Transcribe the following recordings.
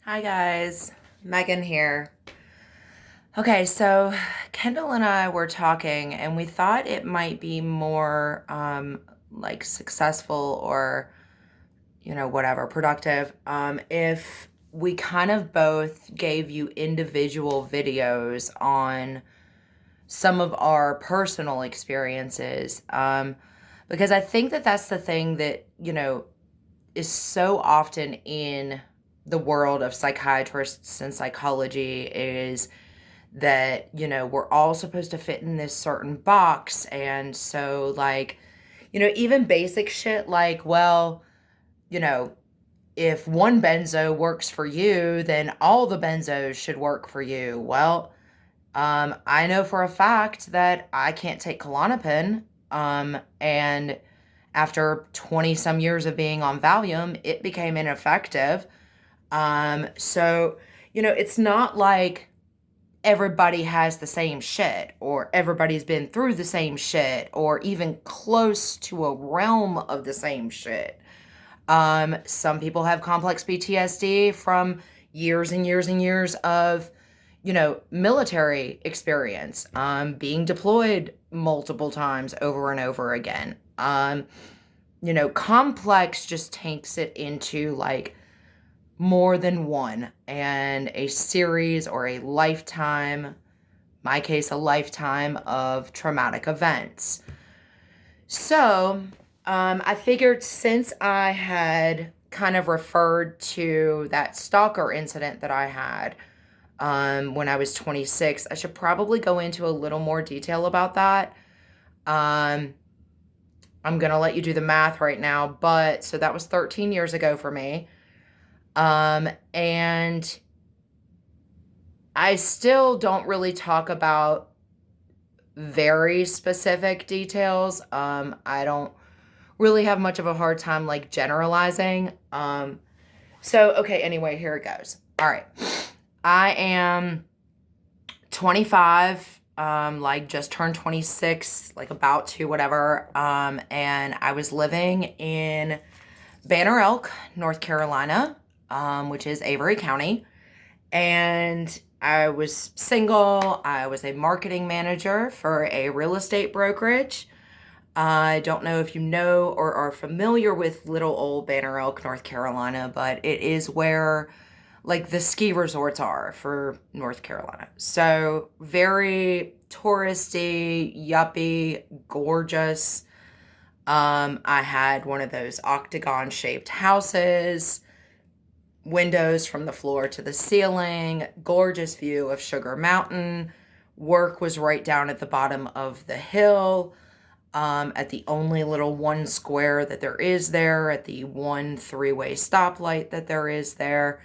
Hi guys, Megan here. Okay, so Kendall and I were talking and we thought it might be more like successful or whatever, productive if we kind of both gave you individual videos on some of our personal experiences because I think that that's the thing that, is so often in the world of psychiatrists and psychology is that, we're all supposed to fit in this certain box. And so, like, even basic shit like, well, you know, if one benzo works for you, then all the benzos should work for you. Well, I know for a fact that I can't take Klonopin. And after 20 some years of being on Valium, it became ineffective. So, it's not like everybody has the same shit or everybody's been through the same shit or even close to a realm of the same shit. Some people have complex PTSD from years and years and years of, military experience, being deployed multiple times over and over again. Complex just takes it into like more than one and a series or a lifetime, my case, a lifetime of traumatic events. So, I figured since I had kind of referred to that stalker incident that I had when I was 26, I should probably go into a little more detail about that. Um, I'm going to let you do the math right now, but so that was 13 years ago for me. And I still don't really talk about very specific details. I don't really have much of a hard time like generalizing. Okay, anyway, here it goes. All right. I am 25, like just turned 26, like about to, whatever. And I was living in Banner Elk, North Carolina, which is Avery County. And I was single. I was a marketing manager for a real estate brokerage. I don't know if you know or are familiar with little old Banner Elk, North Carolina, but it is where like the ski resorts are for North Carolina. So very touristy, yuppie, gorgeous. I had one of those octagon shaped houses, windows from the floor to the ceiling, gorgeous view of Sugar Mountain. Work was right down at the bottom of the hill, at the only little one square that there is there, at the one three-way stoplight that there is there.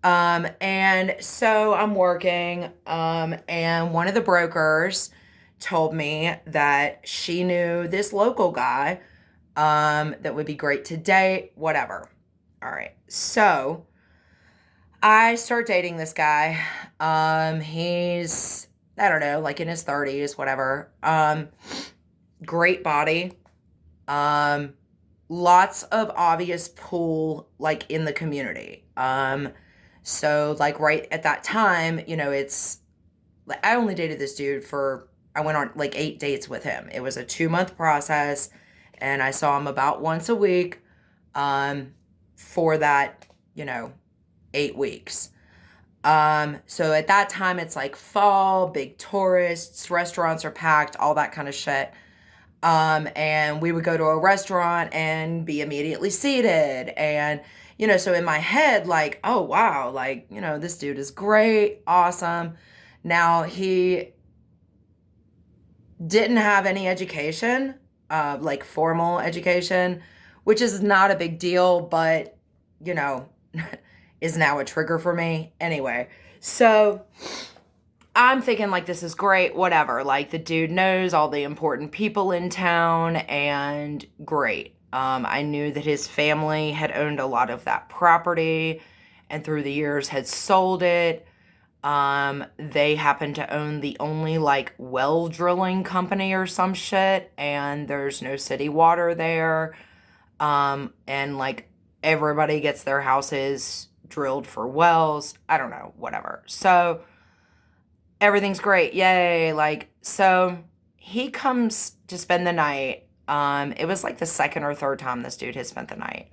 And so I'm working, and one of the brokers told me that she knew this local guy, that would be great to date, whatever. All right. So I start dating this guy. He's, I don't know, like in his 30s, whatever. Great body. Lots of obvious pull like in the community. So like right at that time, it's like I only dated this dude for, I went on like 8 dates with him. It was a 2-month process and I saw him about once a week for that, 8 weeks. So at that time it's like fall, big tourists, restaurants are packed, all that kind of shit. And we would go to a restaurant and be immediately seated. And, so in my head, like, oh, wow, like, this dude is great, awesome. Now, he didn't have any education, like formal education, which is not a big deal, but, you know, is now a trigger for me. Anyway, so I'm thinking like this is great, whatever. Like the dude knows all the important people in town and great. I knew that his family had owned a lot of that property and through the years had sold it. They happened to own the only like well drilling company or some shit, and there's no city water there. And like everybody gets their houses drilled for wells. I don't know, whatever. So everything's great. Yay. Like, so he comes to spend the night. It was like the second or third time this dude has spent the night.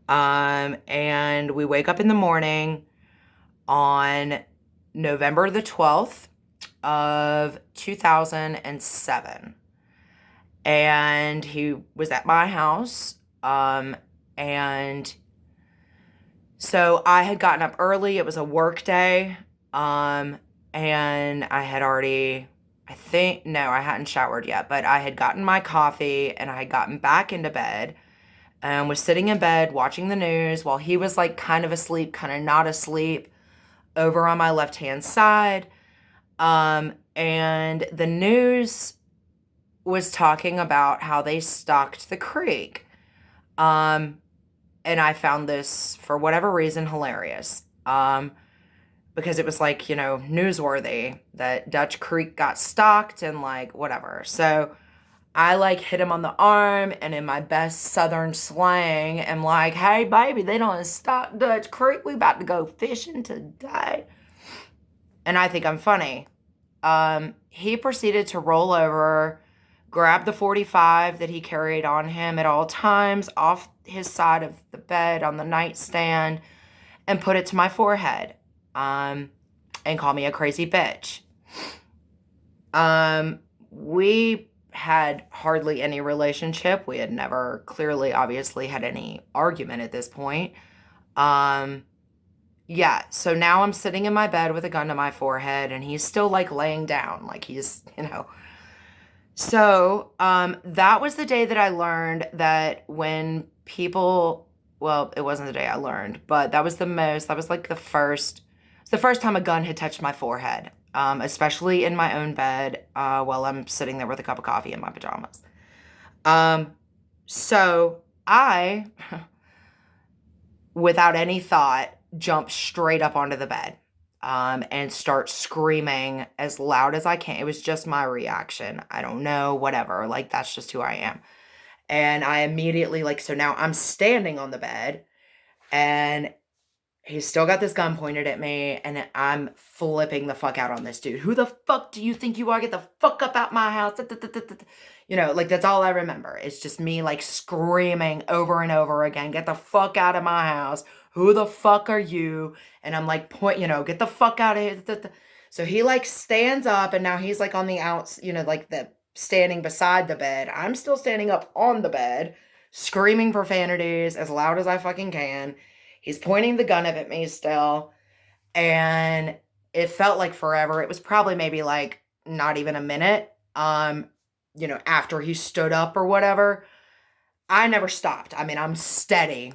And we wake up in the morning on November the 12th of 2007. And he was at my house. And so I had gotten up early. It was a work day. And I had already, I hadn't showered yet, but I had gotten my coffee and I had gotten back into bed and was sitting in bed watching the news while he was like kind of asleep, kind of not asleep over on my left-hand side. And the news was talking about how they stocked the creek. And I found this, for whatever reason, hilarious. Because it was like, newsworthy that Dutch Creek got stocked and like whatever. So I like hit him on the arm and in my best Southern slang am like, hey baby, they don't stock Dutch Creek. We about to go fishing today. And I think I'm funny. He proceeded to roll over, grab the 45 that he carried on him at all times off his side of the bed on the nightstand and put it to my forehead. And call me a crazy bitch. We had hardly any relationship. We had never clearly, obviously, had any argument at this point. Yeah, so now I'm sitting in my bed with a gun to my forehead and he's still like laying down, like he's. So, that was the day that I learned that when people, well, it wasn't the day I learned, but that was like the first time a gun had touched my forehead, especially in my own bed, while I'm sitting there with a cup of coffee in my pajamas. So I, without any thought, jumped straight up onto the bed, and start screaming as loud as I can. It was just my reaction. I don't know, whatever. Like, that's just who I am. And I immediately, so now I'm standing on the bed and he's still got this gun pointed at me and I'm flipping the fuck out on this dude. Who the fuck do you think you are? Get the fuck up out my house. That's all I remember. It's just me screaming over and over again. Get the fuck out of my house. Who the fuck are you? And I'm like, get the fuck out of here. So he stands up and now he's on the outs, the standing beside the bed. I'm still standing up on the bed, screaming profanities as loud as I fucking can. He's pointing the gun up at me still. And it felt like forever. It was probably maybe not even a minute, after he stood up or whatever. I never stopped. I mean, I'm steady.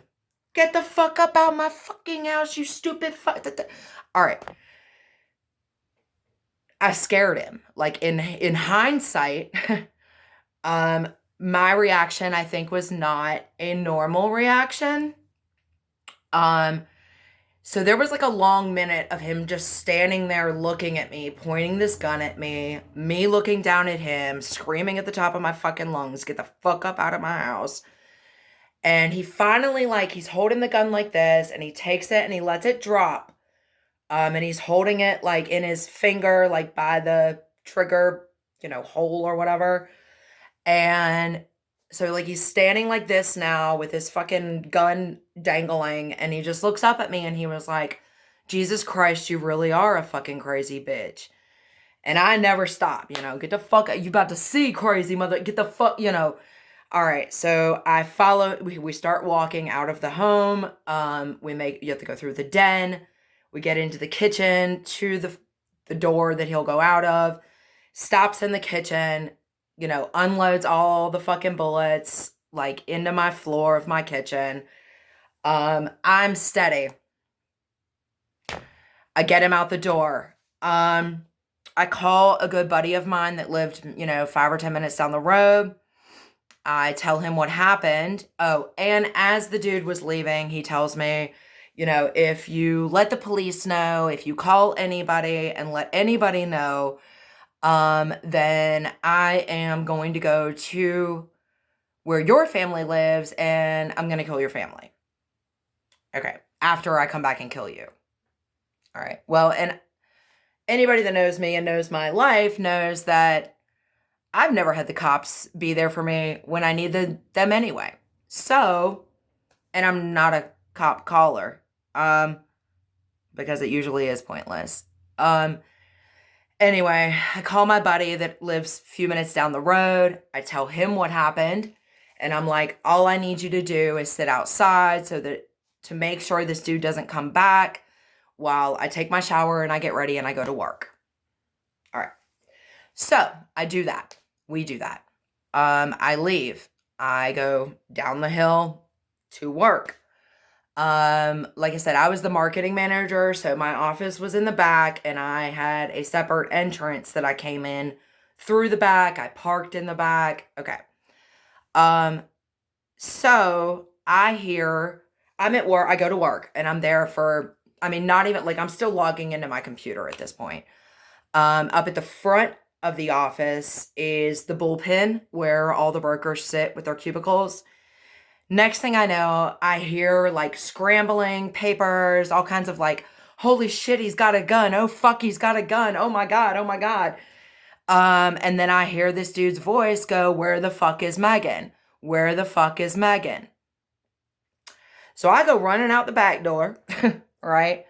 Get the fuck up out my fucking house, you stupid fuck. All right. I scared him. In hindsight, my reaction, I think, was not a normal reaction. So there was a long minute of him just standing there looking at me, pointing this gun at me looking down at him, screaming at the top of my fucking lungs, get the fuck up out of my house. And he finally, he's holding the gun like this, and he takes it and he lets it drop. And he's holding it, in his finger, by the trigger, hole or whatever. And so, he's standing like this now with his fucking gun dangling, and he just looks up at me, and he was like, Jesus Christ, you really are a fucking crazy bitch. And I never stop, get the fuck, you about to see crazy mother, get the fuck, All right, so I follow, we start walking out of the home. You have to go through the den. We get into the kitchen to the door that he'll go out of, stops in the kitchen, unloads all the fucking bullets, into my floor of my kitchen. I'm steady. I get him out the door. I call a good buddy of mine that lived, 5 or 10 minutes down the road. I tell him what happened. Oh, and as the dude was leaving, he tells me, if you let the police know, if you call anybody and let anybody know, then I am going to go to where your family lives and I'm going to kill your family. Okay. after I come back and kill you. All right. Well, and anybody that knows me and knows my life knows that I've never had the cops be there for me when I needed them anyway. So, and I'm not a cop caller, because it usually is pointless. Anyway, I call my buddy that lives a few minutes down the road. I tell him what happened, and I'm like, all I need you to do is sit outside to make sure this dude doesn't come back while I take my shower and I get ready and I go to work. All right. So I do that. We do that. I leave. I go down the hill to work. Like I said, I was the marketing manager, so my office was in the back and I had a separate entrance that I came in through the back. I parked in the back. Okay. So I'm at work, I go to work and I'm there for, not even, like, I'm still logging into my computer at this point. Up at the front of the office is the bullpen where all the brokers sit with their cubicles. Next thing I know, I hear like scrambling, papers, all kinds of like, holy shit, he's got a gun. Oh, fuck, he's got a gun. Oh my God. Oh my God. And then I hear this dude's voice go, where the fuck is Megan? Where the fuck is Megan? So I go running out the back door, right?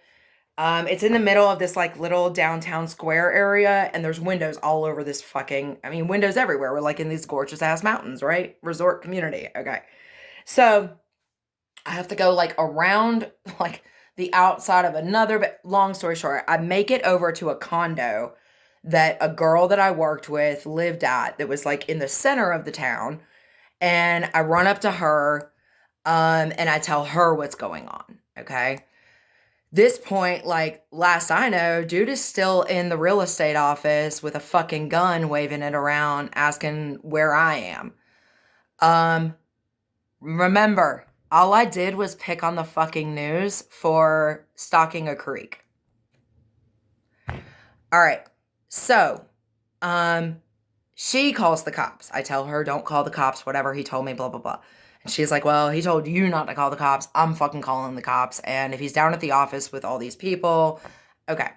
It's in the middle of this like little downtown square area, and there's windows all over this windows everywhere. We're like in these gorgeous ass mountains, right? Resort community. Okay. So I have to go like around like the outside of another, but long story short, I make it over to a condo that a girl that I worked with lived at that was like in the center of the town. And I run up to her, and I tell her what's going on. Okay. This point, like last I know, dude is still in the real estate office with a fucking gun, waving it around, asking where I am. Remember, all I did was pick on the fucking news for stalking a creek. All right. So, she calls the cops. I tell her, don't call the cops, whatever he told me, blah, blah, blah. And she's like, well, he told you not to call the cops. I'm fucking calling the cops. And if he's down at the office with all these people, okay.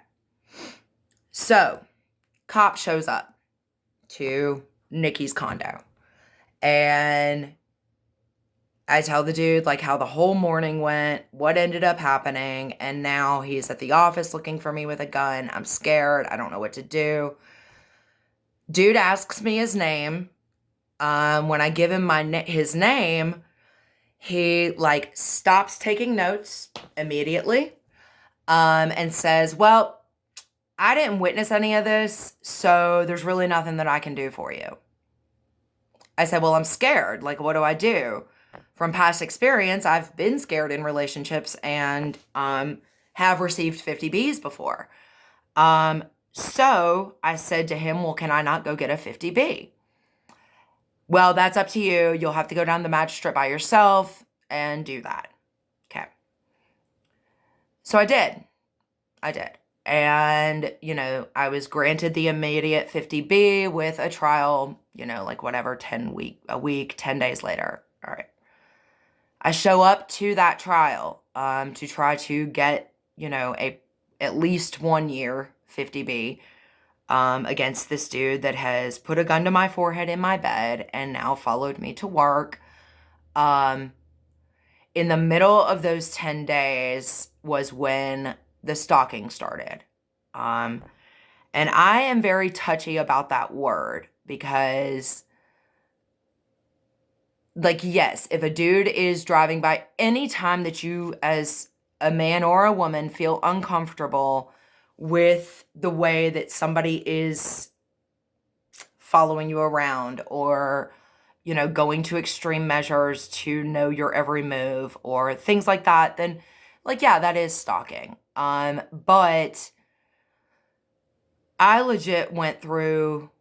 So, cop shows up to Nikki's condo. And I tell the dude like how the whole morning went, what ended up happening, and now he's at the office looking for me with a gun. I'm scared. I don't know what to do. Dude asks me his name. When I give him his name, he like stops taking notes immediately, and says, well, I didn't witness any of this, so there's really nothing that I can do for you. I said, well, I'm scared. Like, what do I do? From past experience, I've been scared in relationships and have received 50 Bs before. So I said to him, well, can I not go get a 50 B? Well, that's up to you. You'll have to go down to the magistrate by yourself and do that. Okay. So I did. And, I was granted the immediate 50 B with a trial, like whatever, 10 days later. All right. I show up to that trial to try to get, at least 1 year 50 B against this dude that has put a gun to my forehead in my bed and now followed me to work. In the middle of those 10 days was when the stalking started. And I am very touchy about that word because, like, yes, if a dude is driving by, any time that you as a man or a woman feel uncomfortable with the way that somebody is following you around or, going to extreme measures to know your every move or things like that, then, like, yeah, that is stalking. But I legit went through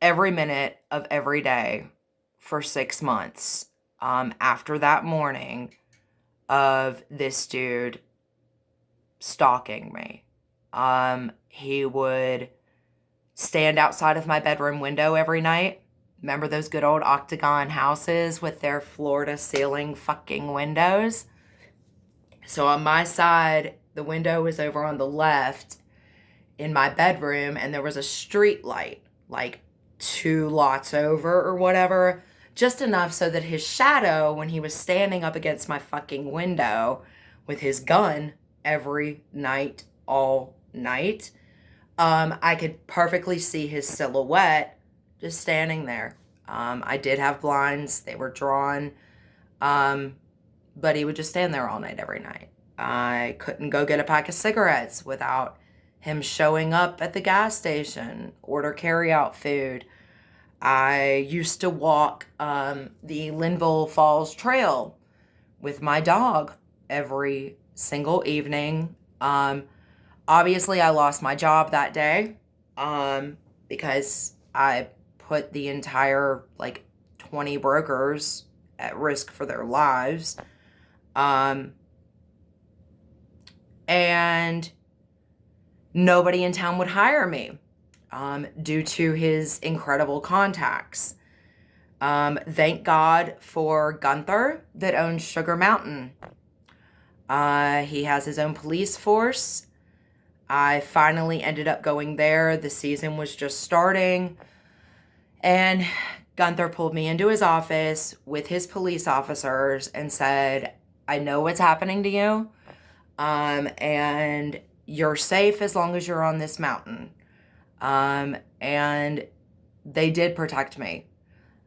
every minute of every day for 6 months after that morning of this dude stalking me. He would stand outside of my bedroom window every night. Remember those good old octagon houses with their floor to ceiling fucking windows? So on my side, the window was over on the left in my bedroom, and there was a street light, like 2 lots over or whatever, just enough so that his shadow, when he was standing up against my fucking window with his gun every night, all night, I could perfectly see his silhouette just standing there. I did have blinds, they were drawn, but he would just stand there all night, every night. I couldn't go get a pack of cigarettes without him showing up at the gas station, order carry-out food. I used to walk the Linville Falls Trail with my dog every single evening. Obviously, I lost my job that day because I put the entire, 20 brokers at risk for their lives. And nobody in town would hire me due to his incredible contacts. Thank God for Gunther that owns Sugar Mountain. He has his own police force. I finally ended up going there. The season was just starting. And Gunther pulled me into his office with his police officers and said, I know what's happening to you. And you're safe as long as you're on this mountain. And they did protect me.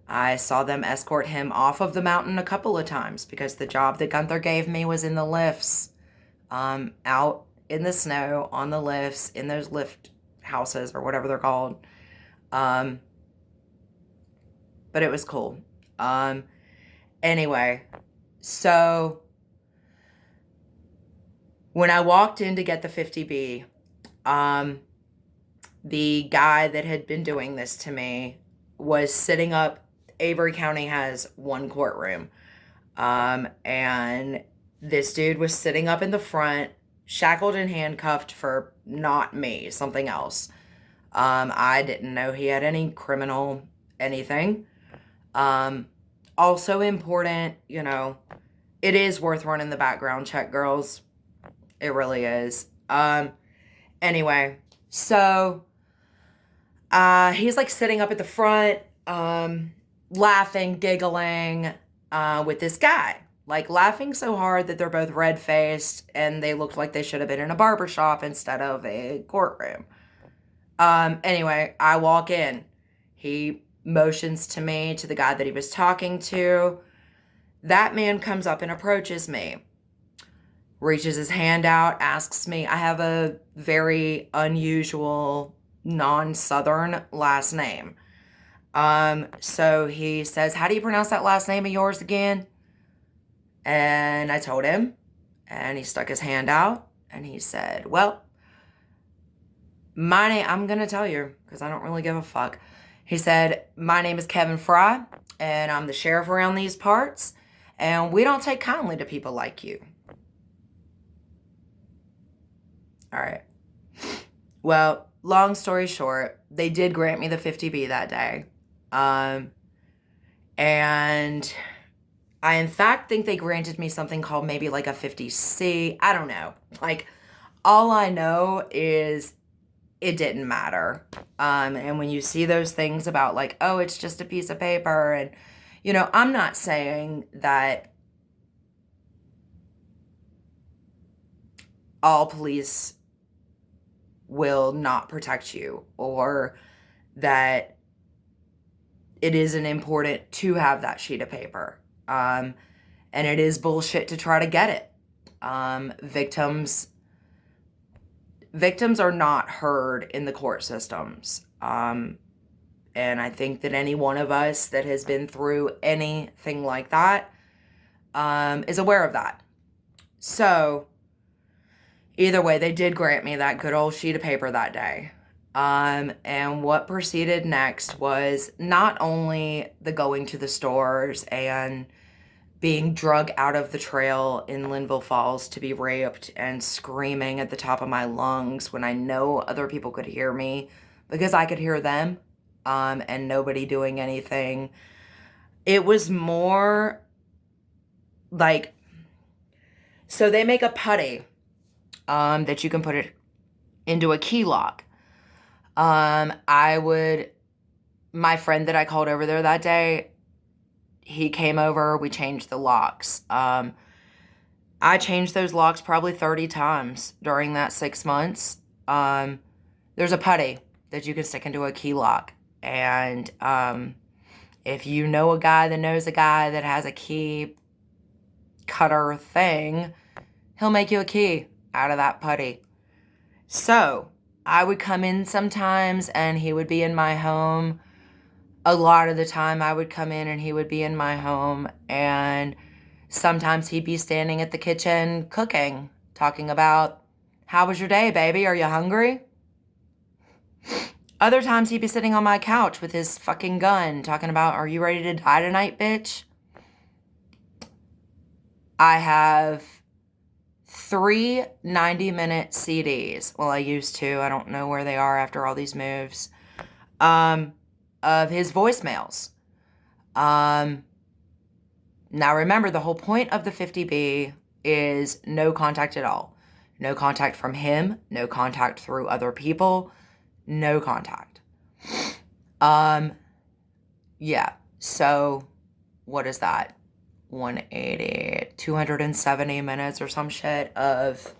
I saw them escort him off of the mountain a couple of times because the job that Gunther gave me was in the lifts, out in the snow, on the lifts, in those lift houses or whatever they're called. But it was cool. Anyway, so when I walked in to get the 50B, the guy that had been doing this to me was sitting up. Avery County has one courtroom. And this dude was sitting up in the front, shackled and handcuffed for not me, something else. I didn't know he had any criminal anything. Also important, it is worth running the background check, girls. It really is. Anyway, so he's sitting up at the front, laughing, giggling with this guy. Laughing so hard that they're both red-faced and they looked like they should have been in a barbershop instead of a courtroom. Anyway, I walk in. He motions to me, to the guy that he was talking to. That man comes up and approaches me. Reaches his hand out, asks me. I have a very unusual, non-Southern last name. So he says, how do you pronounce that last name of yours again? And I told him, and he stuck his hand out, and he said, well, my name, I'm going to tell you, because I don't really give a fuck. He said, my name is Kevin Fry, and I'm the sheriff around these parts, and we don't take kindly to people like you. All right. Well, long story short, they did grant me the 50B that day. And I, in fact, think they granted me something called maybe a 50C. I don't know. All I know is it didn't matter. And when you see those things about oh, it's just a piece of paper. And, I'm not saying that all police will not protect you or that it isn't important to have that sheet of paper. And it is bullshit to try to get it. Victims are not heard in the court systems. And I think that any one of us that has been through anything like that is aware of that. So either way, they did grant me that good old sheet of paper that day. And what proceeded next was not only the going to the stores and being drug out of the trail in Linville Falls to be raped and screaming at the top of my lungs when I know other people could hear me because I could hear them, and nobody doing anything. It was more So they make a putty that you can put it into a key lock. My friend that I called over there that day, he came over, we changed the locks. I changed those locks probably 30 times during that 6 months. There's a putty that you can stick into a key lock. And if you know a guy that knows a guy that has a key cutter thing, he'll make you a key out of that putty. So I would come in sometimes and he would be in my home. A lot of the time I would come in and he would be in my home, and sometimes he'd be standing at the kitchen cooking, talking about, how was your day, baby? Are you hungry? Other times he'd be sitting on my couch with his fucking gun, talking about, are you ready to die tonight, bitch? I have 3 90-minute CDs. Well, I used to. I don't know where they are after all these moves. Of his voicemails. Now remember, the whole point of the 50B is no contact at all. No contact from him, no contact through other people, no contact. Yeah, so what is that? 180, 270 minutes or some shit of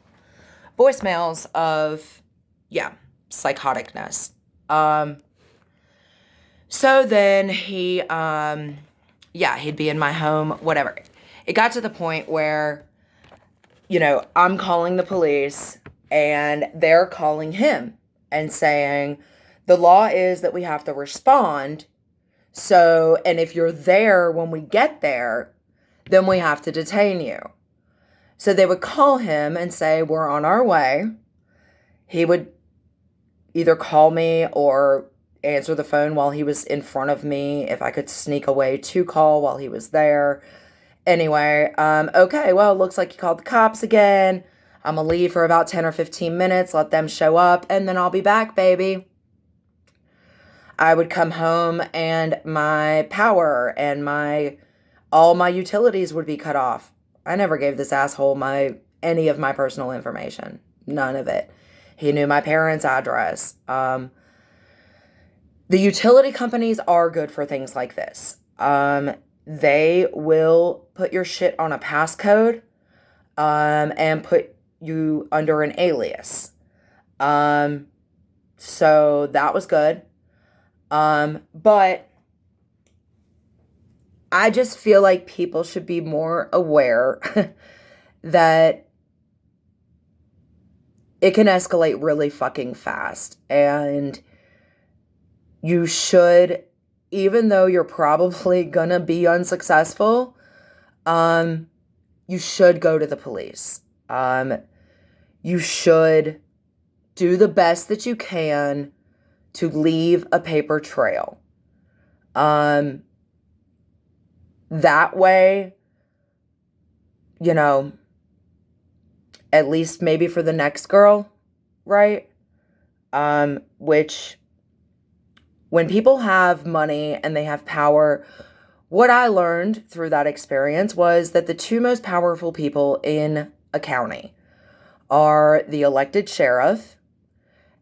voicemails of, yeah, psychoticness. So then he'd be in my home, whatever. It got to the point where, I'm calling the police and they're calling him and saying, the law is that we have to respond. So, and if you're there when we get there, then we have to detain you. So they would call him and say, we're on our way. He would either call me or answer the phone while he was in front of me, if I could sneak away to call while he was there. Anyway, okay, well, it looks like you called the cops again. I'm gonna leave for about 10 or 15 minutes, let them show up, and then I'll be back, baby. I would come home and my power and all my utilities would be cut off. I never gave this asshole any of my personal information. None of it. He knew my parents' address. The utility companies are good for things like this. They will put your shit on a passcode, and put you under an alias. So that was good. But I just feel like people should be more aware that it can escalate really fucking fast. And you should, even though you're probably gonna be unsuccessful, you should go to the police. You should do the best that you can to leave a paper trail. That way, at least maybe for the next girl, right? Which, when people have money and they have power, what I learned through that experience was that the two most powerful people in a county are the elected sheriff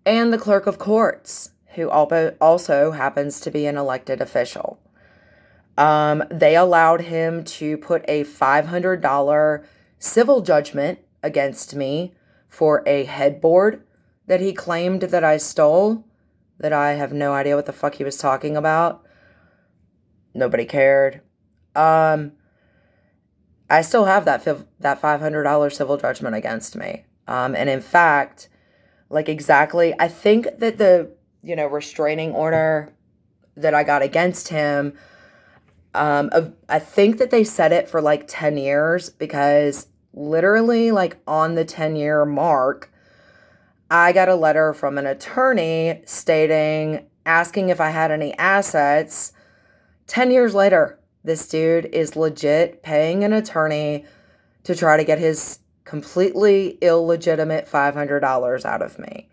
and the clerk of courts, who also happens to be an elected official. They allowed him to put a $500 civil judgment against me for a headboard that he claimed that I stole, that I have no idea what the fuck he was talking about. Nobody cared. I still have that $500 civil judgment against me. And in fact, exactly, I think that the, restraining order that I got against him, I think that they set it for 10 years, because literally on the 10-year mark, I got a letter from an attorney asking if I had any assets. 10 years later, this dude is legit paying an attorney to try to get his completely illegitimate $500 out of me.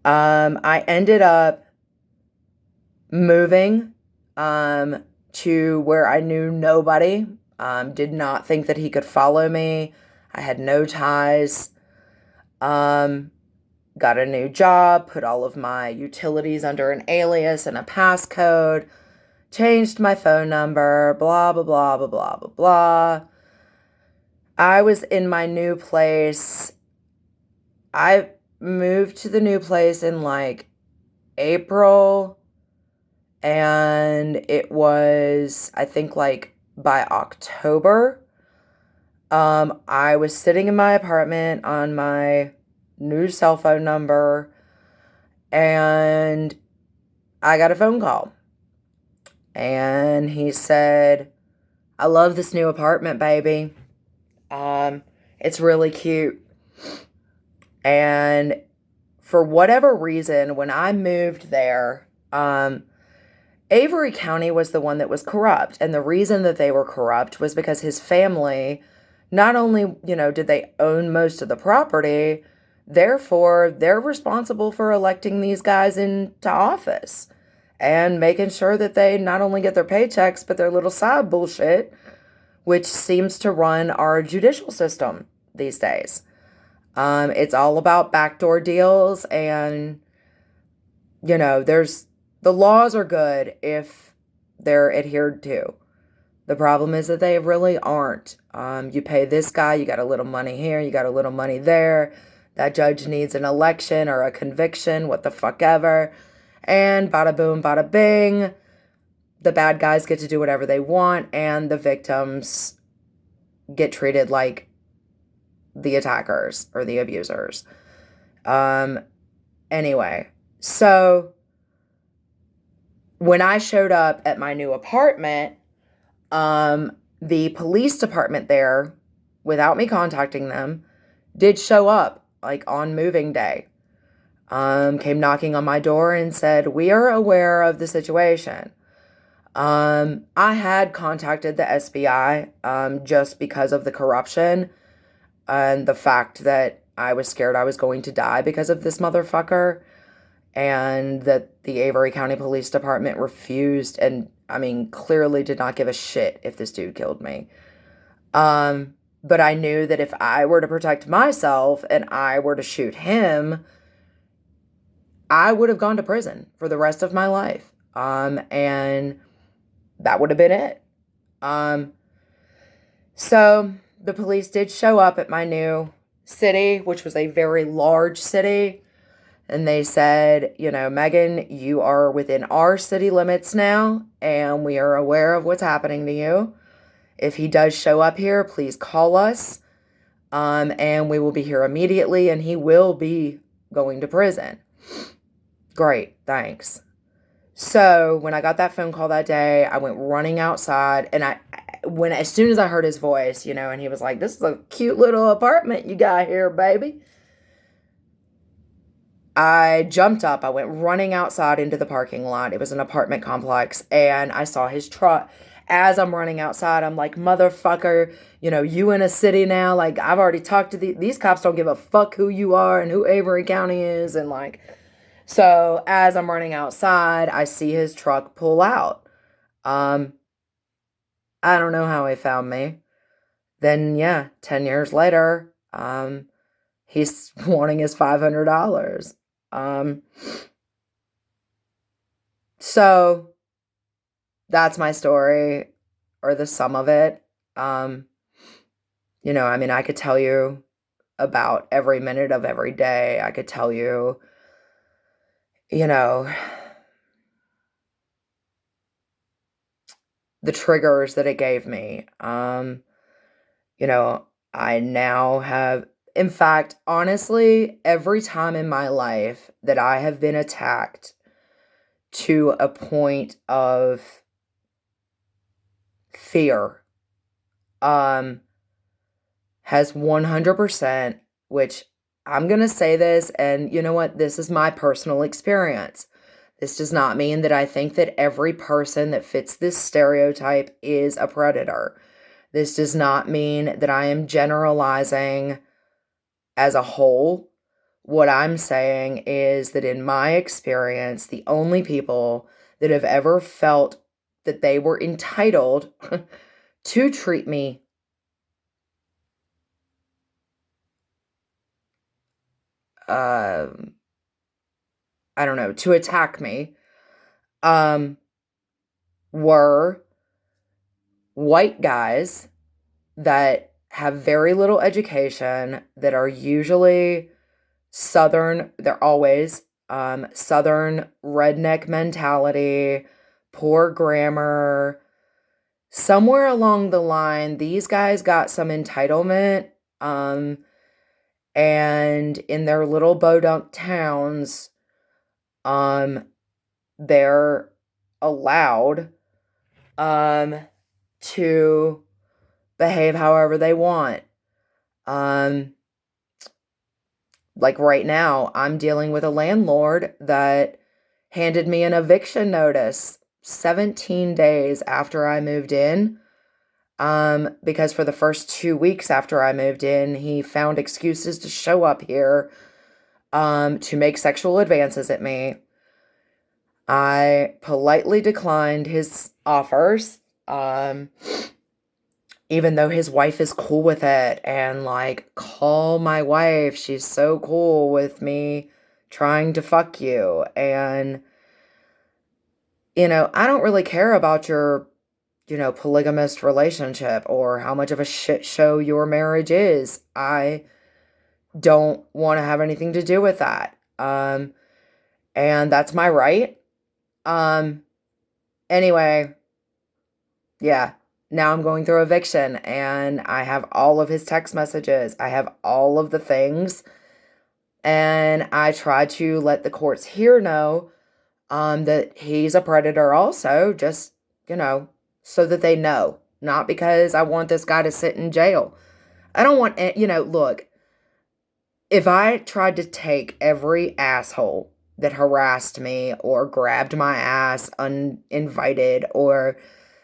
I ended up moving to where I knew nobody. Did not think that he could follow me. I had no ties. Got a new job, put all of my utilities under an alias and a passcode, changed my phone number, blah, blah, blah, blah, blah, blah, blah. I was in my new place. I moved to the new place in like April, and it was, I think, like by October. I was sitting in my apartment on my new cell phone number, and I got a phone call. And he said, I love this new apartment, baby. It's really cute. And for whatever reason, when I moved there, Avery County was the one that was corrupt. And the reason that they were corrupt was because his family, not only, did they own most of the property, therefore they're responsible for electing these guys into office and making sure that they not only get their paychecks, but their little side bullshit, which seems to run our judicial system these days. It's all about backdoor deals, and, the laws are good if they're adhered to. The problem is that they really aren't. You pay this guy, you got a little money here, you got a little money there. That judge needs an election or a conviction, what the fuck ever. And bada boom, bada bing. The bad guys get to do whatever they want, and the victims get treated like the attackers or the abusers. Anyway, so when I showed up at my new apartment, the police department there, without me contacting them, did show up like on moving day. Came knocking on my door and said, we are aware of the situation. I had contacted the SBI just because of the corruption and the fact that I was scared I was going to die because of this motherfucker, and that the Avery County Police Department refused and, clearly did not give a shit if this dude killed me. But I knew that if I were to protect myself and I were to shoot him, I would have gone to prison for the rest of my life. And that would have been it. So the police did show up at my new city, which was a very large city. And they said, Megan, you are within our city limits now, and we are aware of what's happening to you. If he does show up here, please call us, and we will be here immediately, and he will be going to prison. Great, thanks. So when I got that phone call that day, I went running outside, and as soon as I heard his voice, and he was like, this is a cute little apartment you got here, baby. I jumped up. I went running outside into the parking lot. It was an apartment complex, and I saw his truck. As I'm running outside, I'm like, motherfucker, you in a city now. Like, I've already talked to these cops don't give a fuck who you are and who Avery County is. And so as I'm running outside, I see his truck pull out. I don't know how he found me. Then, 10 years later, he's wanting his $500. So that's my story, or the sum of it. I could tell you about every minute of every day. I could tell you, the triggers that it gave me. I now have, in fact, honestly, every time in my life that I have been attacked to a point of fear, has 100%, which I'm going to say this, and you know what? This is my personal experience. This does not mean that I think that every person that fits this stereotype is a predator. This does not mean that I am generalizing as a whole. What I'm saying is that in my experience, the only people that have ever felt that they were entitled to treat me I don't know, to attack me, were white guys that have very little education, that are usually Southern, they're always Southern redneck mentality, poor grammar. Somewhere along the line, these guys got some entitlement, and in their little bodunk towns, they're allowed to behave however they want. Like right now, I'm dealing with a landlord that handed me an eviction notice 17 days after I moved in. Because for the first 2 weeks after I moved in, he found excuses to show up here, to make sexual advances at me. I politely declined his offers, even though his wife is cool with it, and like, call my wife, she's so cool with me trying to fuck you. And, I don't really care about your, polygamous relationship or how much of a shit show your marriage is. I don't want to have anything to do with that. And that's my right. Anyway, yeah. Now I'm going through eviction, and I have all of his text messages. I have all of the things. And I try to let the courts here know that he's a predator also, just, so that they know. Not because I want this guy to sit in jail. I don't want, look, if I tried to take every asshole that harassed me or grabbed my ass uninvited or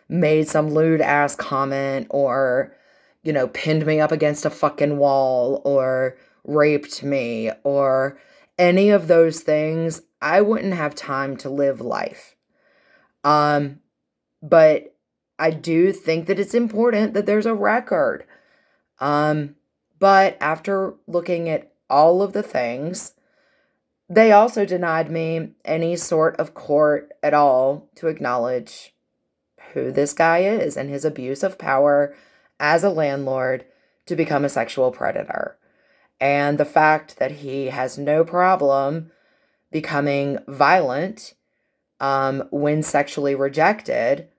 made some lewd ass comment or, pinned me up against a fucking wall or raped me or any of those things, I wouldn't have time to live life. But I do think that it's important that there's a record. But after looking at all of the things, they also denied me any sort of court at all to acknowledge who this guy is and his abuse of power as a landlord to become a sexual predator. And the fact that he has no problem becoming violent when sexually rejected,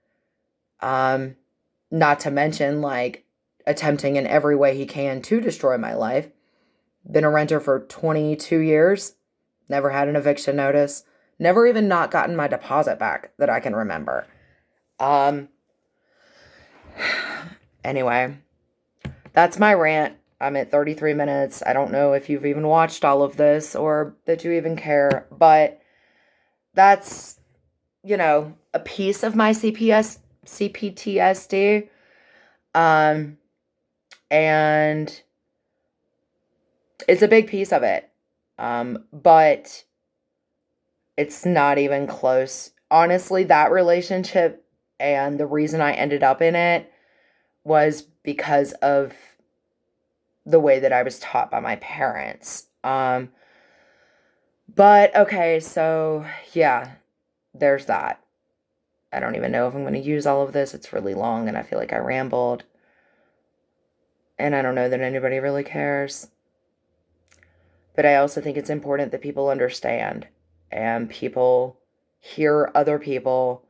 not to mention like attempting in every way he can to destroy my life. Been a renter for 22 years, never had an eviction notice, never even not gotten my deposit back that I can remember. Anyway, that's my rant. I'm at 33 minutes. I don't know if you've even watched all of this or that you even care, but that's, a piece of my CPTSD. And it's a big piece of it. But it's not even close. Honestly, that relationship and the reason I ended up in it was because of the way that I was taught by my parents. But okay, so yeah, there's that. I don't even know if I'm going to use all of this. It's really long and I feel like I rambled. And I don't know that anybody really cares. But I also think it's important that people understand and people hear other people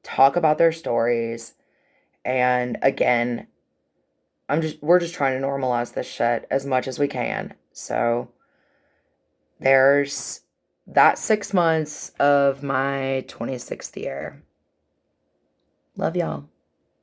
talk about their stories. And again, we're just trying to normalize this shit as much as we can. So there's that 6 months of my 26th year. Love y'all.